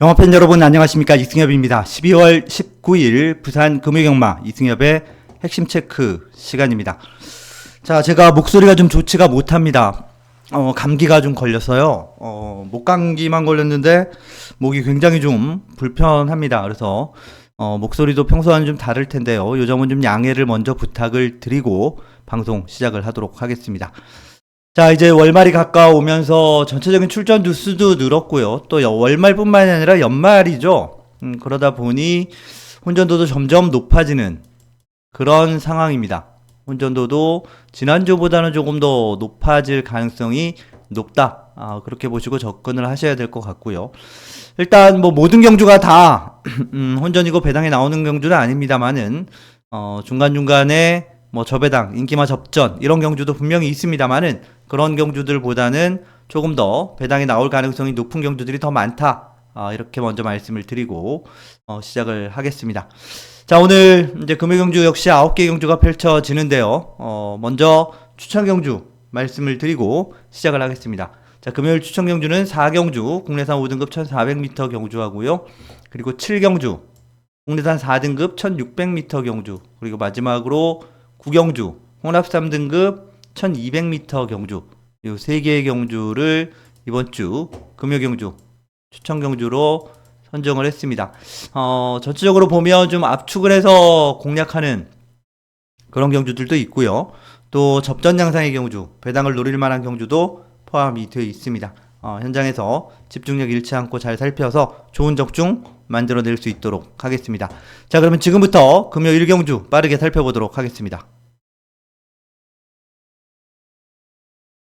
영화팬 여러분 안녕하십니까, 이승엽입니다. 12월 19일 부산 금요경마 이승엽의 핵심 체크 시간입니다. 자, 제가 목소리가 좀 좋지가 못합니다. 감기가 좀 걸려서요. 목감기만 걸렸는데 목이 굉장히 좀 불편합니다. 그래서 목소리도 평소와는 좀 다를 텐데요. 요 점은 좀 양해를 먼저 부탁을 드리고 방송 시작을 하도록 하겠습니다. 자, 이제 월말이 가까우면서 전체적인 출전 뉴스도 늘었고요. 또 월말뿐만이 아니라 연말이죠. 그러다 보니 혼전도도 점점 높아지는 그런 상황입니다. 혼전도도 지난주보다는 조금 더 높아질 가능성이 높다. 그렇게 보시고 접근을 하셔야 될 것 같고요. 일단 뭐 모든 경주가 다 혼전이고 배당에 나오는 경주는 아닙니다만은 중간중간에 뭐 저배당, 인기마 접전 이런 경주도 분명히 있습니다만은 그런 경주들보다는 조금 더 배당에 나올 가능성이 높은 경주들이 더 많다. 이렇게 먼저 말씀을 드리고 시작을 하겠습니다. 자, 오늘 이제 금요경주 역시 9개 경주가 펼쳐지는데요. 먼저 추천 경주 말씀을 드리고 시작을 하겠습니다. 자, 금요일 추천 경주는 4경주 국내산 5등급 1400m 경주하고요. 그리고 7경주 국내산 4등급 1600m 경주, 그리고 마지막으로 9경주 홍합 3등급 1200m 경주, 이 3개의 경주를 이번 주 금요경주 추천 경주로 선정을 했습니다. 전체적으로 보면 좀 압축을 해서 공략하는 그런 경주들도 있고요. 또 접전 양상의 경주, 배당을 노릴 만한 경주도 포함이 되어 있습니다. 현장에서 집중력 잃지 않고 잘 살펴서 좋은 적중 만들어낼 수 있도록 하겠습니다. 자, 그러면 지금부터 금요 1경주 빠르게 살펴보도록 하겠습니다.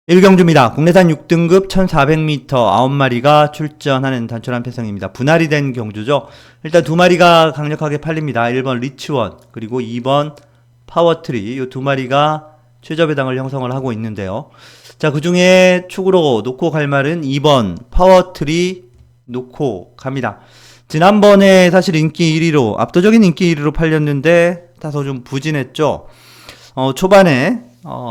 1경주입니다. 국내산 6등급 1400m 9마리가 출전하는 단촐한 편성입니다. 분할이 된 경주죠. 일단 2마리가 강력하게 팔립니다. 1번 리치원 그리고 2번 파워트리, 이 2마리가 최저배당을 형성을 하고 있는데요. 자, 그 중에 축으로 놓고 갈 말은 2번 파워트리 놓고 갑니다. 지난번에 사실 인기 1위로, 압도적인 인기 1위로 팔렸는데 다소 좀 부진했죠. 초반에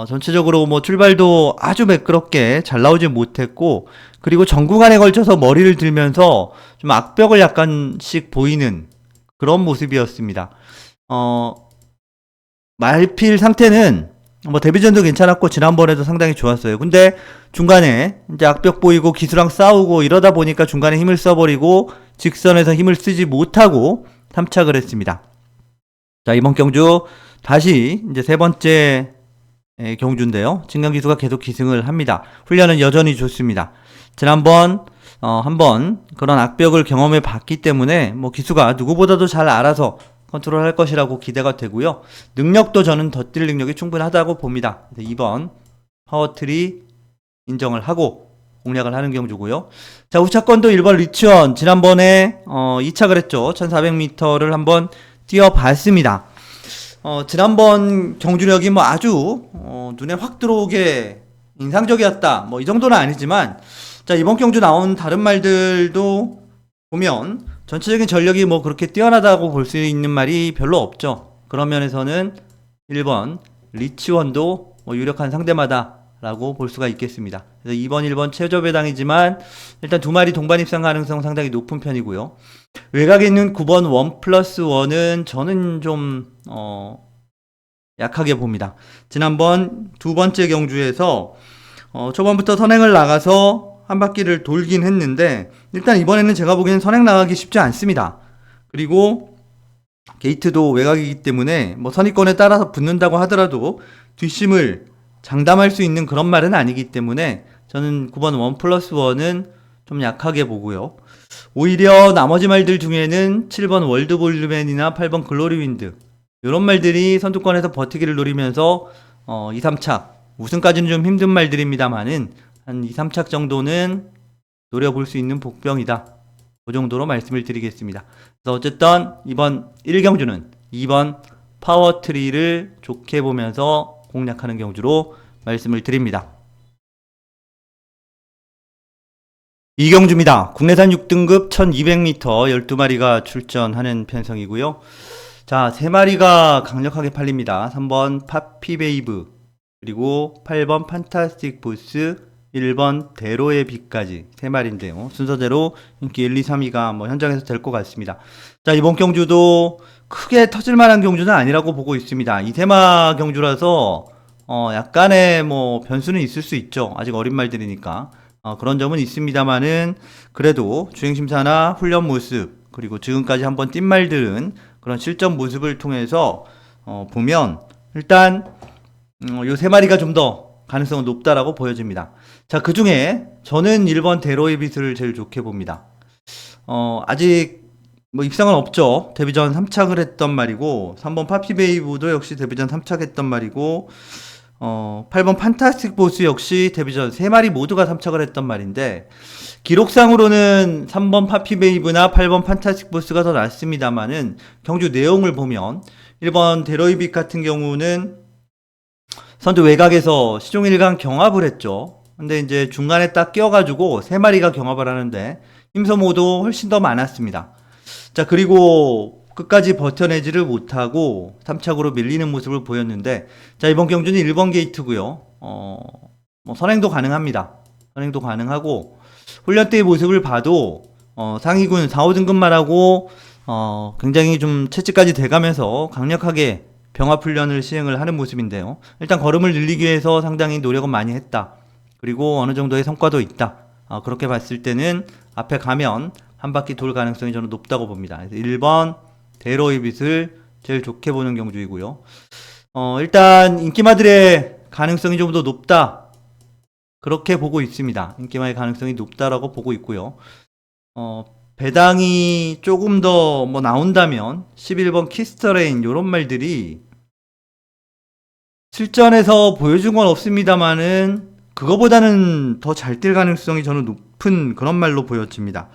전체적으로 뭐 출발도 아주 매끄럽게 잘 나오지 못했고, 그리고 전 구간에 걸쳐서 머리를 들면서 좀 악벽을 약간씩 보이는 그런 모습이었습니다. 말필 상태는 뭐 데뷔전도 괜찮았고 지난번에도 상당히 좋았어요. 근데 중간에 이제 악벽 보이고 기수랑 싸우고 이러다 보니까 중간에 힘을 써버리고 직선에서 힘을 쓰지 못하고 탐착을 했습니다. 자, 이번 경주 다시 이제 세 번째 경주인데요. 진강기수가 계속 기승을 합니다. 훈련은 여전히 좋습니다. 지난번 한번 그런 악벽을 경험해 봤기 때문에 뭐 기수가 누구보다도 잘 알아서 컨트롤 할 것이라고 기대가 되고요. 능력도 저는 더 뛸 능력이 충분하다고 봅니다. 2번 파워트리 인정을 하고 공략을 하는 경주고요. 자, 우차권도 1번 리치원 지난번에 2착을 했죠. 1400m를 한번 뛰어봤습니다. 지난번 경주력이 뭐 아주 눈에 확 들어오게 인상적이었다, 뭐 이 정도는 아니지만, 자, 이번 경주 나온 다른 말들도 보면 전체적인 전력이 뭐 그렇게 뛰어나다고 볼 수 있는 말이 별로 없죠. 그런 면에서는 1번 리치원도 뭐 유력한 상대마다 라고 볼 수가 있겠습니다. 그래서 2번 1번 최저배당이지만 일단 2마리 동반 입상 가능성 상당히 높은 편이고요. 외곽에 있는 9번 1+1은 저는 좀 약하게 봅니다. 지난번 두 번째 경주에서 초반부터 선행을 나가서 한 바퀴를 돌긴 했는데, 일단 이번에는 제가 보기에는 선행 나가기 쉽지 않습니다. 그리고 게이트도 외곽이기 때문에 뭐 선입권에 따라서 붙는다고 하더라도 뒷심을 장담할 수 있는 그런 말은 아니기 때문에 저는 9번 1+1은 좀 약하게 보고요. 오히려 나머지 말들 중에는 7번 월드볼드맨이나 8번 글로리윈드, 이런 말들이 선두권에서 버티기를 노리면서 2, 3착, 우승까지는 좀 힘든 말들입니다만은 한 2, 3착 정도는 노려볼 수 있는 복병이다, 그 정도로 말씀을 드리겠습니다. 그래서 어쨌든 이번 1경주는 2번 파워트리를 좋게 보면서 공략하는 경주로 말씀을 드립니다. 2경주입니다. 국내산 6등급 1200m 12마리가 출전하는 편성이고요. 자, 3마리가 강력하게 팔립니다. 3번 파피베이브, 그리고 8번 판타스틱 보스, 1번 대로의 빛까지 3마리인데요. 순서대로 인기 1, 2, 3위가 뭐 현장에서 될 것 같습니다. 자, 이번 경주도 크게 터질 만한 경주는 아니라고 보고 있습니다. 이세마 경주라서 약간의 뭐 변수는 있을 수 있죠. 아직 어린 말들이니까. 그런 점은 있습니다만은 그래도 주행심사나 훈련 모습 그리고 지금까지 한번 뛴 말들은 그런 실전 모습을 통해서 보면 일단 요 3마리가 좀 더 가능성은 높다라고 보여집니다. 자, 그 중에 저는 1번 대로의 빛을 제일 좋게 봅니다. 아직 뭐 입상은 없죠. 데뷔전 3착을 했던 말이고 3번 파피베이브도 역시 데뷔전 3착했던 말이고 8번 판타스틱 보스 역시 데뷔전 3마리 모두가 3착을 했던 말인데 기록상으로는 3번 파피베이브나 8번 판타스틱 보스가 더 낫습니다만은 경주 내용을 보면 1번 대로의 빛 같은 경우는 선두 외곽에서 시종 1강 경합을 했죠. 근데 이제 중간에 딱 끼어가지고 3마리가 경합을 하는데 힘소모도 훨씬 더 많았습니다. 자, 그리고 끝까지 버텨내지를 못하고 3착으로 밀리는 모습을 보였는데, 자, 이번 경주는 1번 게이트고요. 뭐 선행도 가능합니다. 선행도 가능하고 훈련 때의 모습을 봐도 상위군 4, 5등급만 하고 굉장히 좀 채찍까지 돼가면서 강력하게 병합 훈련을 시행을 하는 모습인데요. 일단 걸음을 늘리기 위해서 상당히 노력은 많이 했다. 그리고 어느 정도의 성과도 있다. 그렇게 봤을 때는 앞에 가면 한 바퀴 돌 가능성이 저는 높다고 봅니다. 그래서 1번 대로의 빛을 제일 좋게 보는 경주이고요. 일단 인기마들의 가능성이 좀 더 높다. 그렇게 보고 있습니다. 인기마의 가능성이 높다라고 보고 있고요. 배당이 조금 더 뭐 나온다면 11번 키스터레인 요런 말들이 실전에서 보여준 건 없습니다만은 그거보다는 더 잘 뛸 가능성이 저는 높은 그런 말로 보여집니다.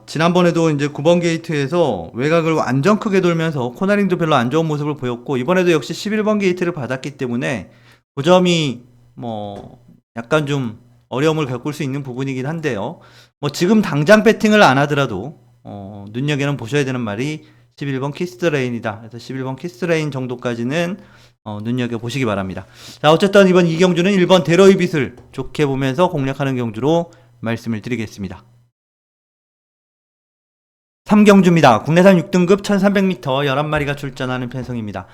지난번에도 이제 9번 게이트에서 외곽을 완전 크게 돌면서 코너링도 별로 안 좋은 모습을 보였고 이번에도 역시 11번 게이트를 받았기 때문에 그 점이 뭐 약간 좀 어려움을 겪을 수 있는 부분이긴 한데요. 뭐 지금 당장 배팅을 안 하더라도 눈여겨는 보셔야 되는 말이 11번 키스레인이다. 그래서 11번 키스레인 정도까지는 눈여겨 보시기 바랍니다. 자, 어쨌든 이번 이 경주는 1번 대로의 빛을 좋게 보면서 공략하는 경주로 말씀을 드리겠습니다. 3경주입니다. 국내산 6등급 1300m 11마리가 출전하는 편성입니다.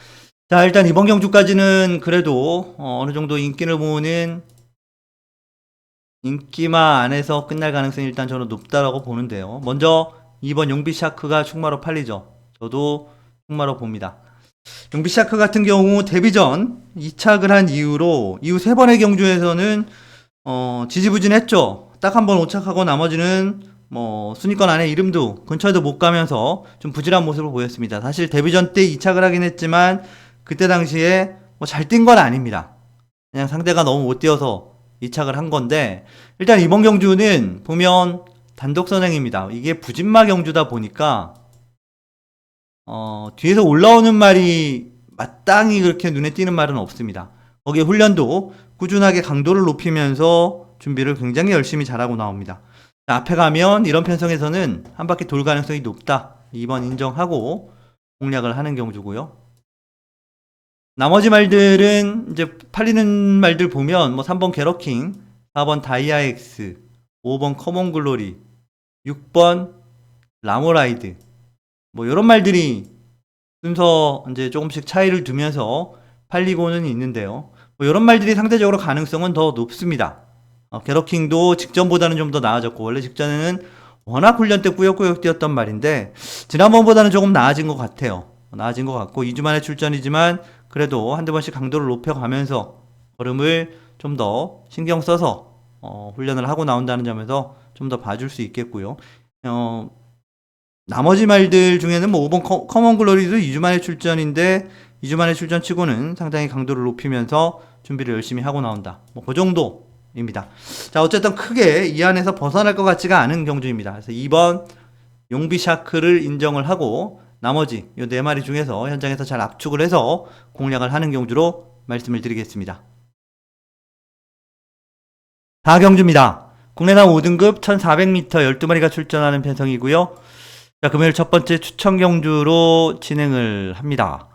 자, 일단 이번 경주까지는 그래도 어느 정도 인기를 모으는 인기마 안에서 끝날 가능성이 일단 저는 높다라고 보는데요. 먼저 2번 용비샤크가 충마로 팔리죠. 저도 충마로 봅니다. 용비샤크 같은 경우 데뷔전 2착을 한 이후로 이후 3번의 경주에서는 지지부진했죠. 딱 한 번 5착하고 나머지는 뭐 순위권 안에 이름도 근처에도 못 가면서 좀 부진한 모습을 보였습니다. 사실 데뷔전 때 2착을 하긴 했지만 그때 당시에 뭐 잘 뛴 건 아닙니다. 그냥 상대가 너무 못 뛰어서 2착을 한 건데 일단 이번 경주는 보면 단독 선행입니다. 이게 부진마 경주다 보니까 뒤에서 올라오는 말이 마땅히 그렇게 눈에 띄는 말은 없습니다. 거기에 훈련도 꾸준하게 강도를 높이면서 준비를 굉장히 열심히 잘하고 나옵니다. 앞에 가면 이런 편성에서는 한 바퀴 돌 가능성이 높다. 2번 인정하고 공략을 하는 경주고요. 나머지 말들은 이제 팔리는 말들 보면 뭐 3번 게러킹, 4번 다이아엑스, 5번 커먼글로리, 6번 라모라이드 뭐 이런 말들이 순서 이제 조금씩 차이를 두면서 팔리고는 있는데요. 뭐 이런 말들이 상대적으로 가능성은 더 높습니다. 게러킹도 직전보다는 좀 더 나아졌고 원래 직전에는 워낙 훈련 때 꾸역꾸역 뛰었던 말인데 지난번보다는 조금 나아진 것 같아요. 나아진 것 같고 2주 만에 출전이지만 그래도 한두 번씩 강도를 높여가면서 걸음을 좀 더 신경 써서 훈련을 하고 나온다는 점에서 좀 더 봐줄 수 있겠고요. 나머지 말들 중에는 뭐 5번 커먼글로리도 2주 만에 출전인데 2주 만에 출전 치고는 상당히 강도를 높이면서 준비를 열심히 하고 나온다. 뭐 그 정도입니다. 자, 어쨌든 크게 이 안에서 벗어날 것 같지가 않은 경주입니다. 그래서 2번 용비샤크를 인정을 하고 나머지 이 4마리 중에서 현장에서 잘 압축을 해서 공략을 하는 경주로 말씀을 드리겠습니다. 4경주입니다. 국내산 5등급 1400m 12마리가 출전하는 편성이고요. 자, 금요일 첫 번째 추천 경주로 진행을 합니다.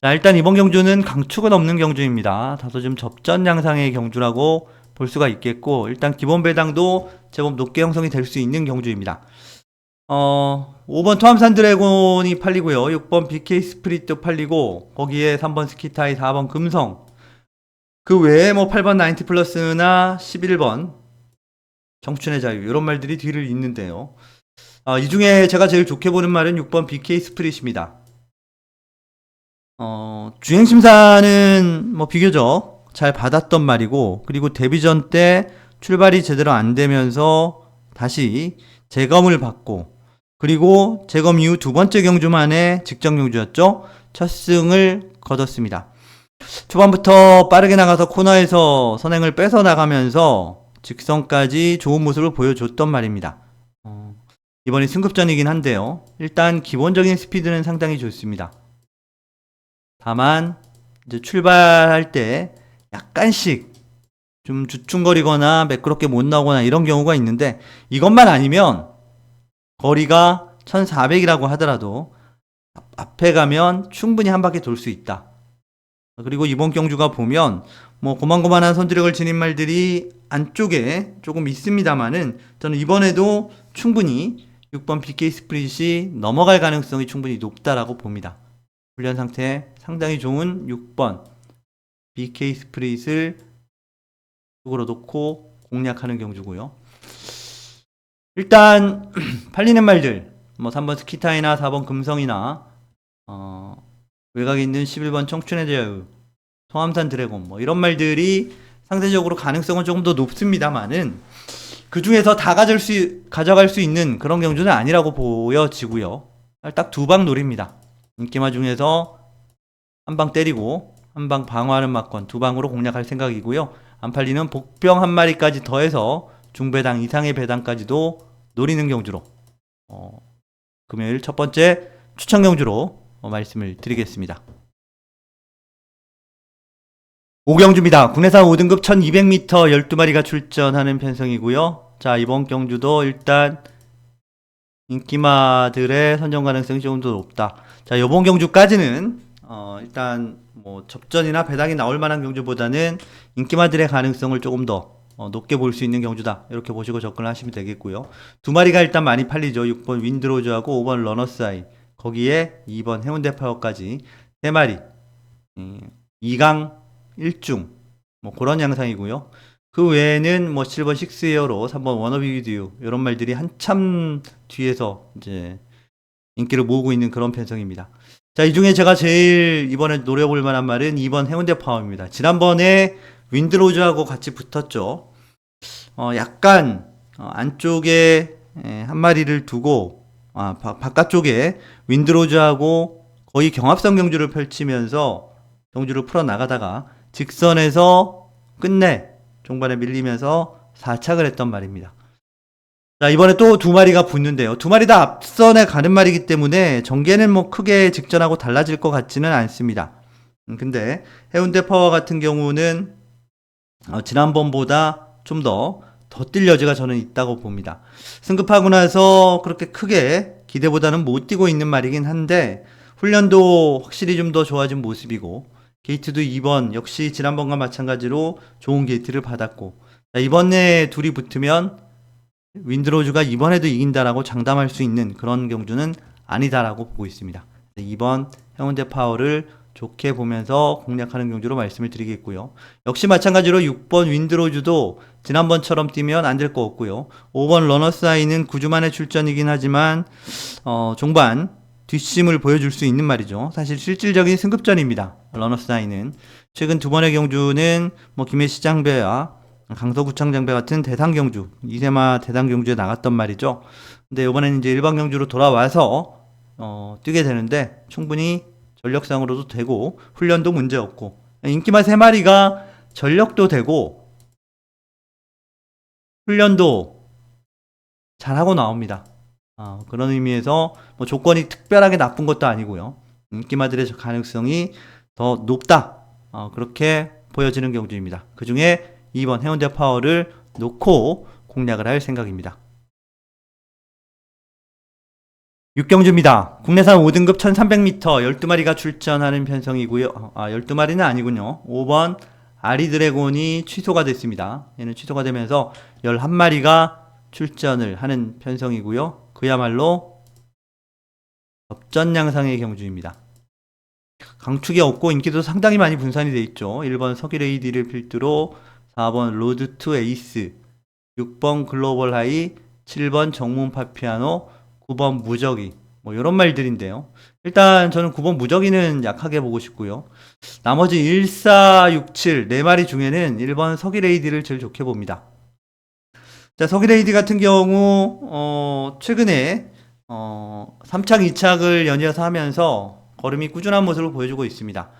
자, 일단 이번 경주는 강축은 없는 경주입니다. 다소 좀 접전 양상의 경주라고 볼 수가 있겠고, 일단 기본 배당도 제법 높게 형성이 될 수 있는 경주입니다. 5번 토암산 드래곤이 팔리고요. 6번 BK 스프릿도 팔리고, 거기에 3번 스키타이, 4번 금성, 그 외에 뭐 8번 나인티 플러스나 11번 청춘의 자유, 이런 말들이 뒤를 잇는데요. 이 중에 제가 제일 좋게 보는 말은 6번 BK 스프릿입니다. 주행심사는 뭐 비교적 잘 받았던 말이고, 그리고 데뷔전 때 출발이 제대로 안 되면서 다시 재검을 받고, 그리고 재검 이후 두 번째 경주만에 직전 경주였죠. 첫 승을 거뒀습니다. 초반부터 빠르게 나가서 코너에서 선행을 뺏어 나가면서 직선까지 좋은 모습을 보여줬던 말입니다. 이번이 승급전이긴 한데요. 일단 기본적인 스피드는 상당히 좋습니다. 다만 이제 출발할 때 약간씩 좀 주춤거리거나 매끄럽게 못 나오거나 이런 경우가 있는데, 이것만 아니면 거리가 1400이라고 하더라도 앞에 가면 충분히 한 바퀴 돌 수 있다. 그리고 이번 경주가 보면 뭐 고만고만한 선두력을 지닌 말들이 안쪽에 조금 있습니다만은, 저는 이번에도 충분히 6번 BK 스프릿이 넘어갈 가능성이 충분히 높다라고 봅니다. 훈련 상태 상당히 좋은 6번 BK 스프릿을 쪽으로 놓고 공략하는 경주고요. 일단 팔리는 말들 뭐 3번 스키타이나 4번 금성이나 외곽에 있는 11번 청춘의 자유, 토암산 드래곤 뭐 이런 말들이 상대적으로 가능성은 조금 더 높습니다만은, 그 중에서 다 가져갈 수 있는 그런 경주는 아니라고 보여지고요. 딱 두 방 노립니다. 인기마 중에서 한 방 때리고 한 방 방어하는 막권 두 방으로 공략할 생각이고요. 안 팔리는 복병 한 마리까지 더해서 중배당 이상의 배당까지도 노리는 경주로 금요일 첫 번째 추천 경주로 말씀을 드리겠습니다. 5경주입니다. 국내산 5등급 1200m 12마리가 출전하는 편성이고요. 자, 이번 경주도 일단 인기마들의 선정 가능성이 조금 더 높다. 자, 이번 경주까지는 일단 뭐 접전이나 배당이 나올 만한 경주보다는 인기마들의 가능성을 조금 더 높게 볼 수 있는 경주다, 이렇게 보시고 접근을 하시면 되겠고요. 두 마리가 일단 많이 팔리죠. 6번 윈드로즈하고 5번 러너스아이, 거기에 2번 해운대 파워까지 세 마리, 2강 1중 뭐 그런 양상이고요. 그 외에는 뭐 7번 식스에어로 3번 워너비 위드유, 이런 말들이 한참 뒤에서 이제 인기를 모으고 있는 그런 편성입니다. 자, 이 중에 제가 제일 이번에 노려볼 만한 말은 2번 해운대 파워입니다. 지난번에 윈드로즈하고 같이 붙었죠. 약간 안쪽에 한 마리를 두고 바깥쪽에 윈드로즈하고 거의 경합성 경주를 펼치면서 경주를 풀어나가다가 직선에서 끝내 종반에 밀리면서 4착을 했던 말입니다. 자, 이번에 또 두 마리가 붙는데요. 두 마리 다 앞선에 가는 말이기 때문에 전개는 뭐 크게 직전하고 달라질 것 같지는 않습니다. 근데 해운대 파워 같은 경우는 지난번보다 좀 더 뛸 여지가 저는 있다고 봅니다. 승급하고 나서 그렇게 크게 기대보다는 못 뛰고 있는 말이긴 한데, 훈련도 확실히 좀 더 좋아진 모습이고, 게이트도 2번 역시 지난번과 마찬가지로 좋은 게이트를 받았고, 이번에 둘이 붙으면 윈드로즈가 이번에도 이긴다라고 장담할 수 있는 그런 경주는 아니다라고 보고 있습니다. 2번 해운대 파워를 좋게 보면서 공략하는 경주로 말씀을 드리겠고요. 역시 마찬가지로 6번 윈드로즈도 지난번처럼 뛰면 안 될 것 같고요. 5번 러너스아이는 9주 만에 출전이긴 하지만 종반 뒷심을 보여줄 수 있는 말이죠. 사실 실질적인 승급전입니다. 러너스아이는 최근 두 번의 경주는 뭐 김해시 장배와 강서구청 장배 같은 대상 경주, 이세마 대상 경주에 나갔던 말이죠. 근데 이번에는 이제 일반 경주로 돌아와서 뛰게 되는데 충분히 전력상으로도 되고 훈련도 문제 없고, 인기마 세 마리가 전력도 되고 훈련도 잘하고 나옵니다. 그런 의미에서 뭐 조건이 특별하게 나쁜 것도 아니고요. 인기마들의 가능성이 더 높다, 그렇게 보여지는 경주입니다. 그 중에 2번 해운대 파워를 놓고 공략을 할 생각입니다. 6경주입니다. 국내산 5등급 1300m 12마리가 출전하는 편성이고요. 12마리는 아니군요. 5번 아리드래곤이 취소가 됐습니다. 얘는 취소가 되면서 11마리가 출전을 하는 편성이고요. 그야말로 접전 양상의 경주입니다. 강축이 없고 인기도 상당히 많이 분산이 되어 있죠. 1번 서기레이디를 필두로 4번 로드 투 에이스, 6번 글로벌 하이, 7번 정문 파피아노, 9번 무적이 뭐 이런 말들인데요. 일단 저는 9번 무적이는 약하게 보고 싶고요. 나머지 1, 4, 6, 7 4마리 중에는 1번 서기레이디를 제일 좋게 봅니다. 자, 서기레이디 같은 경우 최근에 3착, 2착을 연이어서 하면서 걸음이 꾸준한 모습을 보여주고 있습니다.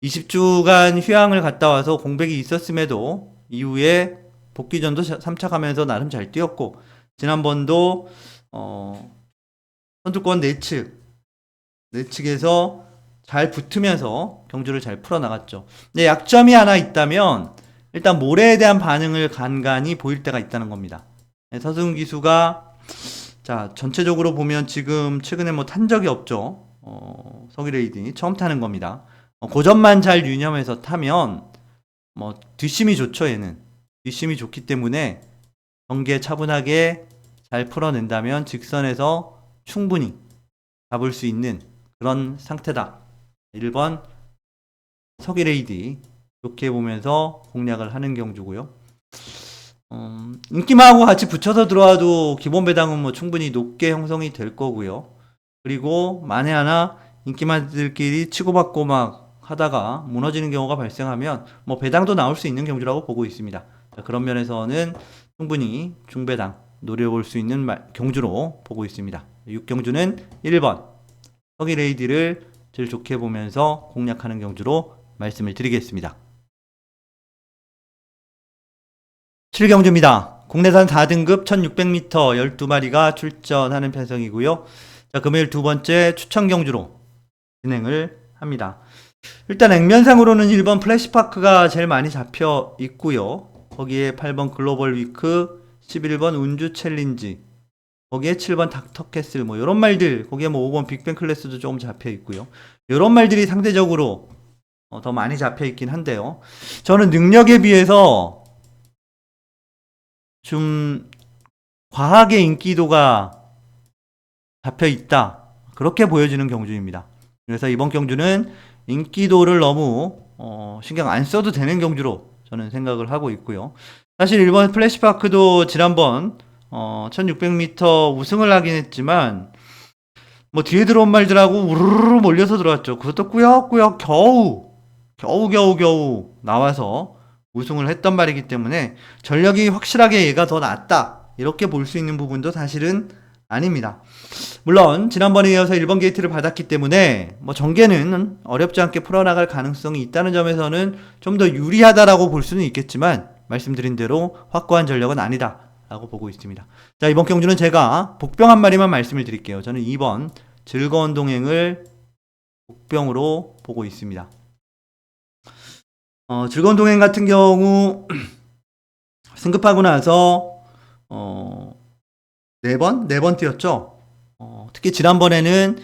20주간 휴양을 갔다 와서 공백이 있었음에도 이후에 복귀전도 3착하면서 나름 잘 뛰었고, 지난번도 선두권 내측에서 잘 붙으면서 경주를 잘 풀어나갔죠. 근데 약점이 하나 있다면 일단 모래에 대한 반응을 간간히 보일 때가 있다는 겁니다. 서승 기수가 자 전체적으로 보면 지금 최근에 뭐 탄 적이 없죠. 서기레이디 처음 타는 겁니다. 그 점만 잘 유념해서 타면 뭐 뒷심이 좋죠. 얘는 뒷심이 좋기 때문에 경기에 차분하게 잘 풀어낸다면 직선에서 충분히 잡을 수 있는 그런 상태다. 1번 서기레이디 좋게 보면서 공략을 하는 경주고요. 인기마하고 같이 붙여서 들어와도 기본 배당은 뭐 충분히 높게 형성이 될 거고요. 그리고 만에 하나 인기마들끼리 치고받고 막 하다가 무너지는 경우가 발생하면 뭐 배당도 나올 수 있는 경주라고 보고 있습니다. 자, 그런 면에서는 충분히 중배당 노려볼 수 있는 경주로 보고 있습니다. 6경주는 1번 서기레이디를 제일 좋게 보면서 공략하는 경주로 말씀을 드리겠습니다. 7경주입니다. 국내산 4등급 1600m 12마리가 출전하는 편성이고요. 자, 금요일 두 번째 추천 경주로 진행을 합니다. 일단 액면상으로는 1번 플래시파크가 제일 많이 잡혀 있고요. 거기에 8번 글로벌 위크, 11번 운주 챌린지, 거기에 7번 닥터캐슬 뭐 이런 말들, 거기에 뭐 5번 빅뱅 클래스도 조금 잡혀 있고요. 이런 말들이 상대적으로 더 많이 잡혀 있긴 한데요. 저는 능력에 비해서 좀 과하게 인기도가 잡혀 있다. 그렇게 보여지는 경주입니다. 그래서 이번 경주는 인기도를 너무 신경 안 써도 되는 경주로 저는 생각을 하고 있고요. 사실 일본 플래시파크도 지난번 1600m 우승을 하긴 했지만 뭐 뒤에 들어온 말들하고 우르르 몰려서 들어왔죠. 그것도 꾸역꾸역 겨우 나와서 우승을 했던 말이기 때문에 전력이 확실하게 얘가 더 낫다 이렇게 볼 수 있는 부분도 사실은 아닙니다. 물론 지난번에 이어서 1번 게이트를 받았기 때문에 뭐 전개는 어렵지 않게 풀어나갈 가능성이 있다는 점에서는 좀 더 유리하다라고 볼 수는 있겠지만 말씀드린 대로 확고한 전력은 아니다 라고 보고 있습니다. 자, 이번 경주는 제가 복병 한 마리만 말씀을 드릴게요. 저는 2번 즐거운 동행을 복병으로 보고 있습니다. 즐거운 동행 같은 경우 승급하고 나서 4번 뛰었죠. 특히 지난번에는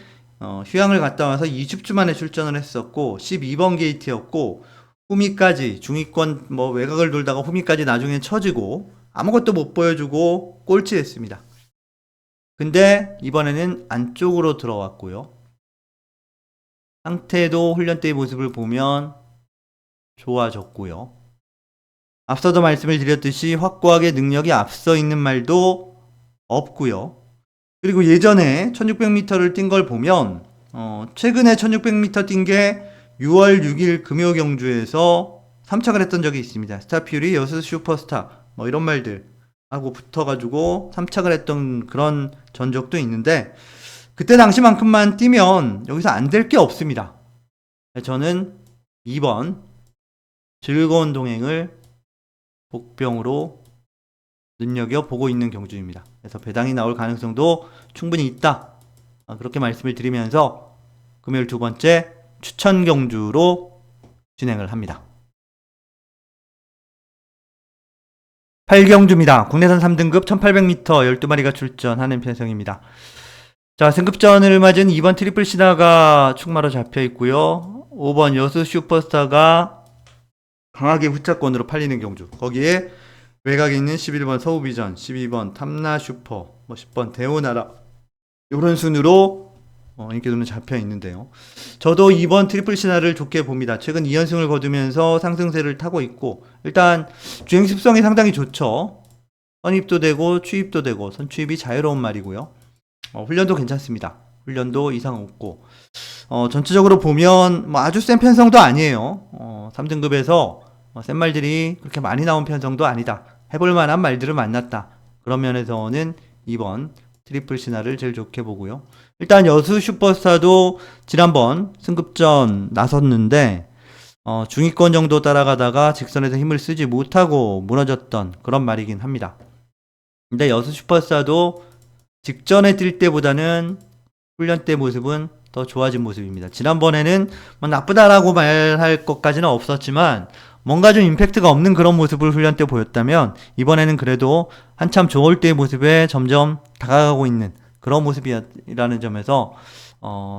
휴양을 갔다 와서 20주 만에 출전을 했었고 12번 게이트였고 후미까지 중위권 뭐 외곽을 돌다가 후미까지 나중에 쳐지고 아무것도 못 보여주고 꼴찌했습니다. 근데 이번에는 안쪽으로 들어왔고요. 상태도 훈련 때의 모습을 보면 좋아졌고요. 앞서도 말씀을 드렸듯이 확고하게 능력이 앞서 있는 말도 없고요. 그리고 예전에 1600m를 뛴 걸 보면 최근에 1600m 뛴 게 6월 6일 금요 경주에서 3착을 했던 적이 있습니다. 스타퓨리, 여수 슈퍼스타 뭐 이런 말들 하고 붙어가지고 3착을 했던 그런 전적도 있는데 그때 당시만큼만 뛰면 여기서 안 될 게 없습니다. 저는 2번 즐거운 동행을 복병으로 눈여겨보고 있는 경주입니다. 그래서 배당이 나올 가능성도 충분히 있다. 그렇게 말씀을 드리면서 금요일 두 번째 추천 경주로 진행을 합니다. 8경주입니다. 국내산 3등급 1800m 12마리가 출전하는 편성입니다. 자, 승급전을 맞은 2번 트리플 시나가 축마로 잡혀 있고요. 5번 여수 슈퍼스타가 강하게 후차권으로 팔리는 경주. 거기에 외곽에 있는 11번 서우비전, 12번 탐나슈퍼, 10번 대우나라 이런 순으로 인기도는 잡혀 있는데요. 저도 이번 트리플 신화를 좋게 봅니다. 최근 2연승을 거두면서 상승세를 타고 있고 일단 주행 습성이 상당히 좋죠. 선입도 되고 추입도 되고 선추입이 자유로운 말이고요. 훈련도 괜찮습니다. 훈련도 이상 없고 전체적으로 보면 아주 센 편성도 아니에요. 3등급에서 센 말들이 그렇게 많이 나온 편성도 아니다. 해볼 만한 말들을 만났다. 그런 면에서는 이번 트리플 신화를 제일 좋게 보고요. 일단 여수 슈퍼스타도 지난번 승급전 나섰는데 중위권 정도 따라가다가 직선에서 힘을 쓰지 못하고 무너졌던 그런 말이긴 합니다. 근데 여수 슈퍼스타도 직전에 뛸 때보다는 훈련 때 모습은 더 좋아진 모습입니다. 지난번에는 나쁘다라고 말할 것까지는 없었지만 뭔가 좀 임팩트가 없는 그런 모습을 훈련 때 보였다면 이번에는 그래도 한참 좋을 때의 모습에 점점 다가가고 있는 그런 모습이라는 점에서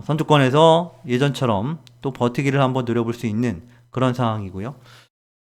선두권에서 예전처럼 또 버티기를 한번 노려볼 수 있는 그런 상황이고요.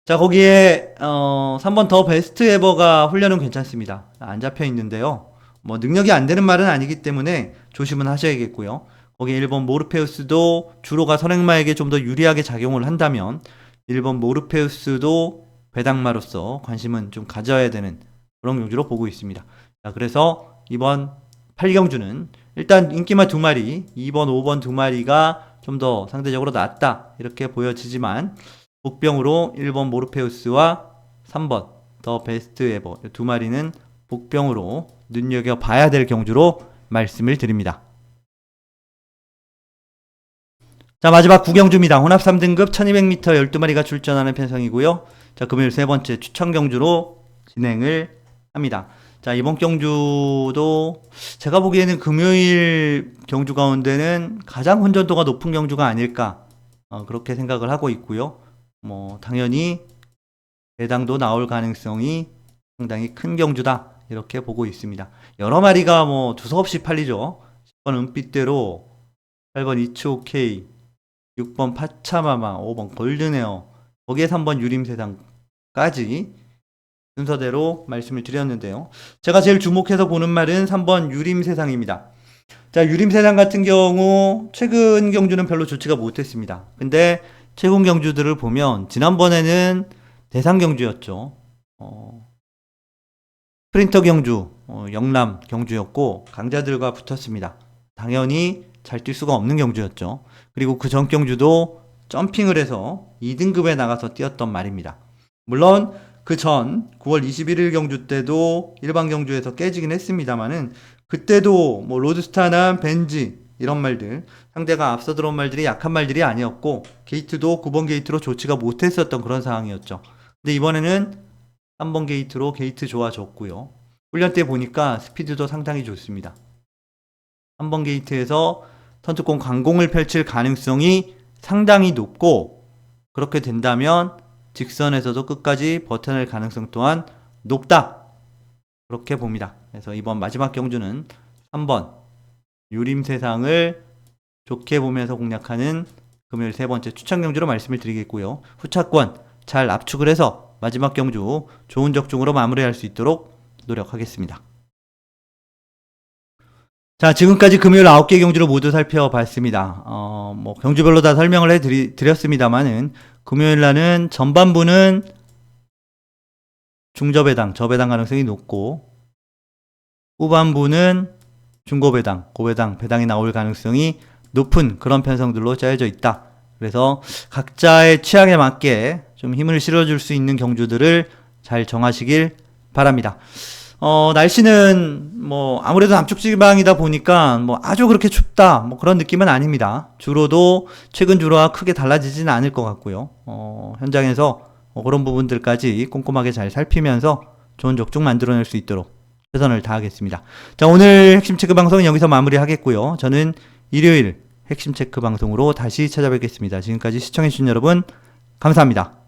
자, 거기에 3번 더 베스트 에버가 훈련은 괜찮습니다. 안 잡혀 있는데요. 능력이 안 되는 말은 아니기 때문에 조심은 하셔야겠고요. 거기 1번 모르페우스도 주로가 선행마에게 좀 더 유리하게 작용을 한다면 1번 모르페우스도 배당마로서 관심은 좀 가져야 되는 그런 경주로 보고 있습니다. 자, 그래서 이번 8경주는 일단 인기마 2마리, 2번, 5번 2마리가 좀 더 상대적으로 낫다 이렇게 보여지지만 복병으로 1번 모르페우스와 3번 더 베스트 에버 2마리는 복병으로 눈여겨봐야 될 경주로 말씀을 드립니다. 자, 마지막 9경주입니다. 혼합 3등급 1200m 12마리가 출전하는 편성이고요. 자, 금요일 세 번째 추천 경주로 진행을 합니다. 자, 이번 경주도 제가 보기에는 금요일 경주 가운데는 가장 혼전도가 높은 경주가 아닐까 그렇게 생각을 하고 있고요. 당연히 배당도 나올 가능성이 상당히 큰 경주다 이렇게 보고 있습니다. 여러 마리가 두서없이 팔리죠. 10번 은빛대로, 8번 이츠오케이, 6번 파차마마, 5번 골든에어, 거기에 3번 유림세상까지 순서대로 말씀을 드렸는데요. 제가 제일 주목해서 보는 말은 3번 유림세상입니다. 자, 유림세상 같은 경우 최근 경주는 별로 좋지가 못했습니다. 근데 최근 경주들을 보면 지난번에는 대상 경주였죠. 스프린터 경주, 영남 경주였고 강자들과 붙었습니다. 당연히 잘 뛸 수가 없는 경주였죠. 그리고 그 전 경주도 점핑을 해서 2등급에 나가서 뛰었던 말입니다. 물론 그 전 9월 21일 경주 때도 일반 경주에서 깨지긴 했습니다만은 그때도 로드스타나 벤지 이런 말들 상대가 앞서 들어온 말들이 약한 말들이 아니었고 게이트도 9번 게이트로 좋지가 못했었던 그런 상황이었죠. 근데 이번에는 3번 게이트로 게이트 좋아졌고요. 훈련 때 보니까 스피드도 상당히 좋습니다. 3번 게이트에서 선두권 강공을 펼칠 가능성이 상당히 높고 그렇게 된다면 직선에서도 끝까지 버텨낼 가능성 또한 높다. 그렇게 봅니다. 그래서 이번 마지막 경주는 3번 유림세상을 좋게 보면서 공략하는 금요일 세 번째 추천 경주로 말씀을 드리겠고요. 후차권 잘 압축을 해서 마지막 경주 좋은 적중으로 마무리할 수 있도록 노력하겠습니다. 자, 지금까지 금요일 9개 경주를 모두 살펴봤습니다. 경주별로 다 설명을 해드렸습니다만은 금요일 날은 전반부는 중저배당, 저배당 가능성이 높고 후반부는 중고배당, 고배당, 배당이 나올 가능성이 높은 그런 편성들로 짜여져 있다. 그래서 각자의 취향에 맞게 좀 힘을 실어줄 수 있는 경주들을 잘 정하시길 바랍니다. 날씨는 아무래도 남쪽 지방이다 보니까 아주 그렇게 춥다 그런 느낌은 아닙니다. 주로도 최근 주로와 크게 달라지지는 않을 것 같고요. 현장에서 그런 부분들까지 꼼꼼하게 잘 살피면서 좋은 적중 만들어낼 수 있도록 최선을 다하겠습니다. 자, 오늘 핵심 체크 방송은 여기서 마무리하겠고요. 저는 일요일 핵심 체크 방송으로 다시 찾아뵙겠습니다. 지금까지 시청해주신 여러분 감사합니다.